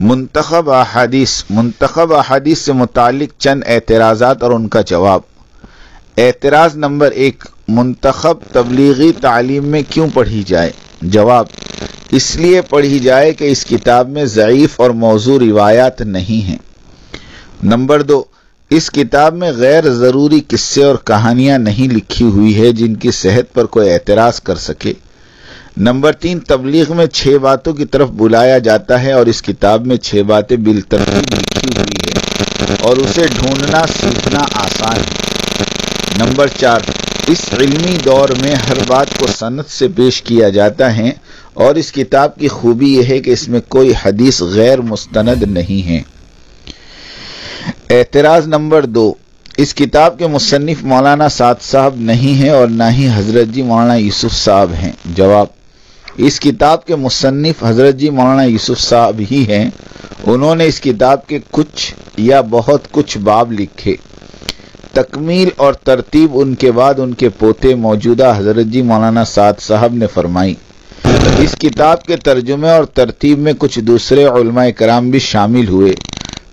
منتخب احادیث سے متعلق چند اعتراضات اور ان کا جواب۔ اعتراض نمبر 1، منتخب تبلیغی تعلیم میں کیوں پڑھی جائے؟ جواب، اس لیے پڑھی جائے کہ اس کتاب میں ضعیف اور موضوع روایات نہیں ہیں۔ نمبر 2، اس کتاب میں غیر ضروری قصے اور کہانیاں نہیں لکھی ہوئی ہے جن کی صحت پر کوئی اعتراض کر سکے۔ نمبر 3، تبلیغ میں 6 باتوں کی طرف بلایا جاتا ہے اور اس کتاب میں 6 باتیں بالترتیب لکھی ہوئی ہے اور اسے ڈھونڈنا سیکھنا آسان ہے۔ نمبر 4، اس علمی دور میں ہر بات کو سند سے پیش کیا جاتا ہے اور اس کتاب کی خوبی یہ ہے کہ اس میں کوئی حدیث غیر مستند نہیں ہے۔ اعتراض نمبر 2، اس کتاب کے مصنف مولانا سعد صاحب نہیں ہیں اور نہ ہی حضرت جی مولانا یوسف صاحب ہیں۔ جواب، اس کتاب کے مصنف حضرت جی مولانا یوسف صاحب ہی ہیں۔ انہوں نے اس کتاب کے کچھ یا بہت کچھ باب لکھے۔ تکمیل اور ترتیب ان کے بعد ان کے پوتے موجودہ حضرت جی مولانا سعد صاحب نے فرمائی۔ اس کتاب کے ترجمے اور ترتیب میں کچھ دوسرے علماء کرام بھی شامل ہوئے،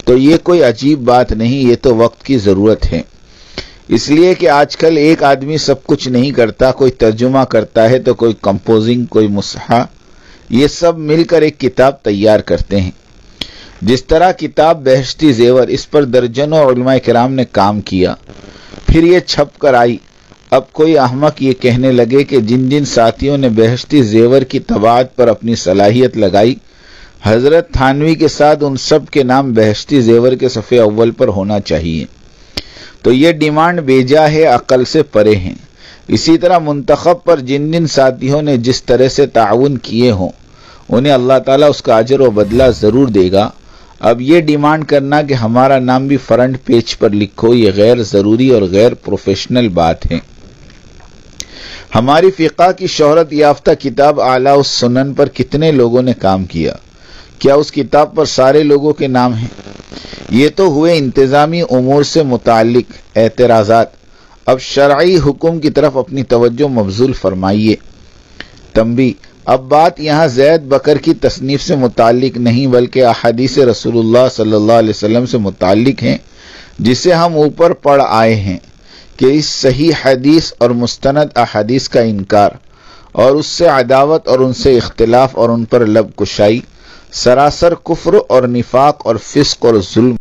تو یہ کوئی عجیب بات نہیں، یہ تو وقت کی ضرورت ہے۔ اس لیے کہ آج کل ایک آدمی سب کچھ نہیں کرتا، کوئی ترجمہ کرتا ہے تو کوئی کمپوزنگ، کوئی مصحح، یہ سب مل کر ایک کتاب تیار کرتے ہیں۔ جس طرح کتاب بہشتی زیور، اس پر درجنوں علماء کرام نے کام کیا، پھر یہ چھپ کر آئی۔ اب کوئی احمق یہ کہنے لگے کہ جن جن ساتھیوں نے بہشتی زیور کی طباعت پر اپنی صلاحیت لگائی، حضرت تھانوی کے ساتھ ان سب کے نام بہشتی زیور کے صفحے اول پر ہونا چاہیے، تو یہ ڈیمانڈ بیجا ہے، عقل سے پرے ہیں۔ اسی طرح منتخب پر جن جن ساتھیوں نے جس طرح سے تعاون کیے ہوں، انہیں اللہ تعالیٰ اس کا اجر و بدلہ ضرور دے گا۔ اب یہ ڈیمانڈ کرنا کہ ہمارا نام بھی فرنٹ پیج پر لکھو، یہ غیر ضروری اور غیر پروفیشنل بات ہے۔ ہماری فقہ کی شہرت یافتہ کتاب اعلیٰ السنن پر کتنے لوگوں نے کام کیا؟ کیا اس کتاب پر سارے لوگوں کے نام ہیں؟ یہ تو ہوئے انتظامی امور سے متعلق اعتراضات۔ اب شرعی حکم کی طرف اپنی توجہ مبذول فرمائیے۔ تنبیہ، اب بات یہاں زید بکر کی تصنیف سے متعلق نہیں بلکہ احادیث رسول اللہ صلی اللہ علیہ وسلم سے متعلق ہیں، جسے ہم اوپر پڑھ آئے ہیں کہ اس صحیح حدیث اور مستند احادیث کا انکار اور اس سے عداوت اور ان سے اختلاف اور ان پر لب کشائی سراسر کفر اور نفاق اور فسق اور ظلم